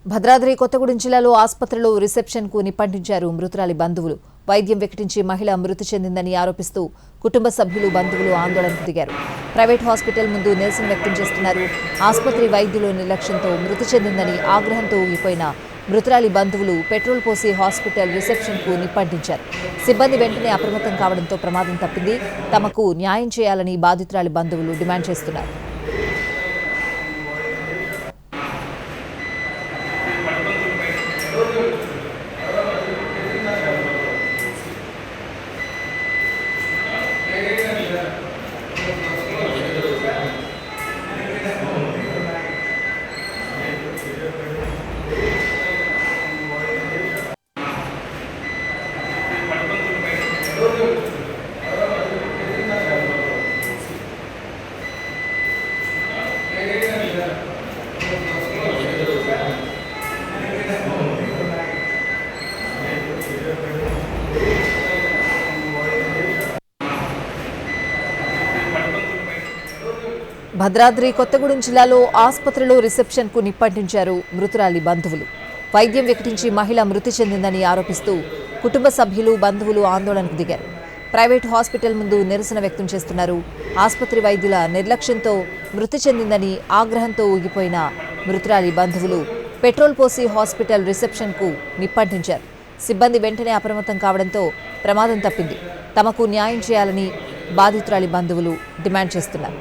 భద్రాద్రి కొత్తగూడెం జిల్లాలో ఆసుపత్రిలో రిసెప్షన్కు నిప్పంటించారు మృతురాలి బంధువులు. వైద్యం వికటించి మహిళ మృతి చెందిందని ఆరోపిస్తూ కుటుంబ సభ్యులు బంధువులు ఆందోళనకు దిగారు. ప్రైవేట్ హాస్పిటల్ ముందు నిరసన వ్యక్తం చేస్తున్నారు. ఆసుపత్రి వైద్యులు నిర్లక్ష్యంతో మృతి చెందిందని ఆగ్రహంతో ఊగిపోయిన మృతురాలి బంధువులు పెట్రోల్ పోసి హాస్పిటల్ రిసెప్షన్కు నిప్పంటించారు. సిబ్బంది వెంటనే అప్రమత్తం కావడంతో ప్రమాదం తప్పింది. తమకు న్యాయం చేయాలని బాధితురాలి బంధువులు డిమాండ్ చేస్తున్నారు. భద్రాద్రి కొత్తగూడెం జిల్లాలో ఆసుపత్రిలో రిసెప్షన్కు నిప్పంటించారు మృతురాలి బంధువులు. వైద్యం వికటించి మహిళ మృతి చెందిందని ఆరోపిస్తూ కుటుంబ సభ్యులు బంధువులు ఆందోళనకు దిగారు. ప్రైవేట్ హాస్పిటల్ ముందు నిరసన వ్యక్తం చేస్తున్నారు. ఆసుపత్రి వైద్యుల నిర్లక్ష్యంతో మృతి చెందిందని ఆగ్రహంతో ఊగిపోయిన మృతురాలి బంధువులు పెట్రోల్ పోసి హాస్పిటల్ రిసెప్షన్కు నిప్పంటించారు. సిబ్బంది వెంటనే అప్రమత్తం కావడంతో ప్రమాదం తప్పింది. తమకు న్యాయం చేయాలని బాధితురాలి బంధువులు డిమాండ్ చేస్తున్నారు.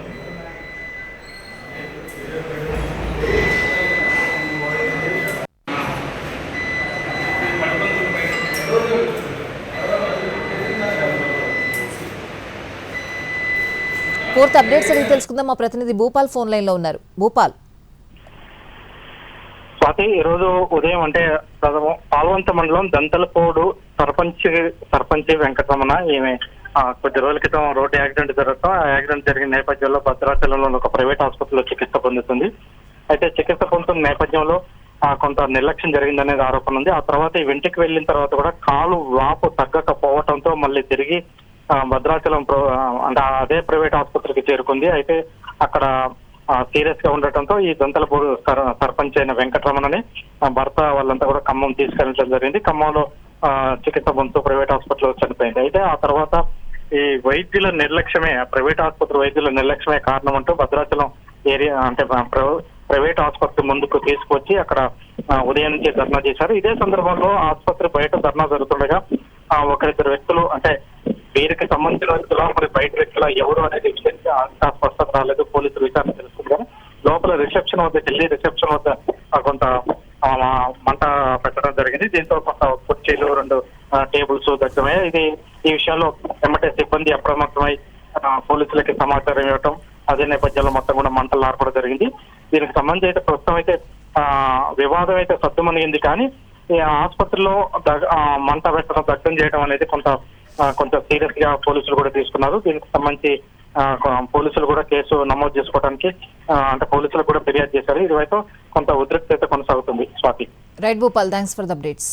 పూర్తి అప్డేట్స్ అడిగి తెలుసుకుందాం. మా ప్రతినిధి భూపాల్ ఫోన్ లైన్ లో ఉన్నారు. భూపాల్, స్వాతి, ఈరోజు ఉదయం అంటే పాల్వంత మండలం దంతలపోడు సర్పంచ్ వెంకటరమణ ఈమె కొద్ది రోజుల క్రితం రోడ్డు యాక్సిడెంట్ జరగడం, ఆ యాక్సిడెంట్ జరిగిన నేపథ్యంలో భద్రాచలంలో ఒక ప్రైవేట్ ఆసుపత్రిలో చికిత్స పొందుతుంది. అయితే చికిత్స పొందుతున్న నేపథ్యంలో కొంత నిర్లక్ష్యం జరిగిందనేది ఆరోపణ ఉంది. ఆ తర్వాత ఈ వెంటికి వెళ్ళిన తర్వాత కూడా కాలు వాపు తగ్గకపోవడంతో మళ్ళీ తిరిగి భద్రాచలం అంటే అదే ప్రైవేట్ ఆసుపత్రికి చేరుకుంది. అయితే అక్కడ సీరియస్ గా ఉండటంతో ఈ దంతలపూడి సర్పంచ్ అయిన వెంకటరమణని భర్త వాళ్ళంతా కూడా ఖమ్మం తీసుకెళ్లడం జరిగింది. ఖమ్మంలో చికిత్స పొందుతూ ప్రైవేట్ హాస్పిటల్లో చనిపోయింది. అయితే ఆ తర్వాత ఈ వైద్యుల నిర్లక్ష్యమే, ప్రైవేట్ ఆసుపత్రి వైద్యుల నిర్లక్ష్యమే కారణం అంటూ భద్రాచలం ఏరియా అంటే ప్రైవేట్ ఆసుపత్రి ముందుకు తీసుకొచ్చి అక్కడ ఉదయం నుంచి ధర్నా చేశారు. ఇదే సందర్భంలో ఆసుపత్రి బయట ధర్నా జరుగుతుండగా ఒకరిద్దరు వ్యక్తులు అంటే వీరికి సంబంధించిన వ్యక్తుల మరి బయట వ్యక్తుల ఎవరు అనేది విషయానికి అంతా స్పష్టత రాలేదు. పోలీసులు విచారణ తెలుసుకుంటారు. లోపల రిసెప్షన్ వద్ద ఢిల్లీ రిసెప్షన్ వద్ద కొంత మంట పెట్టడం జరిగింది. దీంతో కొంత కుర్చీలు 2 టేబుల్స్ దగ్గరమే. ఈ విషయంలో వెంబటే సిబ్బంది అప్రమత్తమై పోలీసులకి సమాచారం ఇవ్వటం, అదే నేపథ్యంలో మొత్తం కూడా మంటలు ఆర్పడం జరిగింది. దీనికి సంబంధించి అయితే ప్రస్తుతం అయితే వివాదం అయితే సద్దుమణిగింది. కానీ ఈ ఆసుపత్రిలో మంట పెట్టడం, దగ్ధం చేయడం అనేది కొంత సీరియస్ గా పోలీసులు కూడా తీసుకున్నారు. దీనికి సంబంధించి పోలీసులు కూడా కేసు నమోదు చేసుకోవడానికి అంటే పోలీసులు కూడా ఫిర్యాదు చేశారు. ఇదివైపు కొంత ఉద్రిక్తత కొనసాగుతుంది. Swathi. Right Bhupal, thanks for the updates.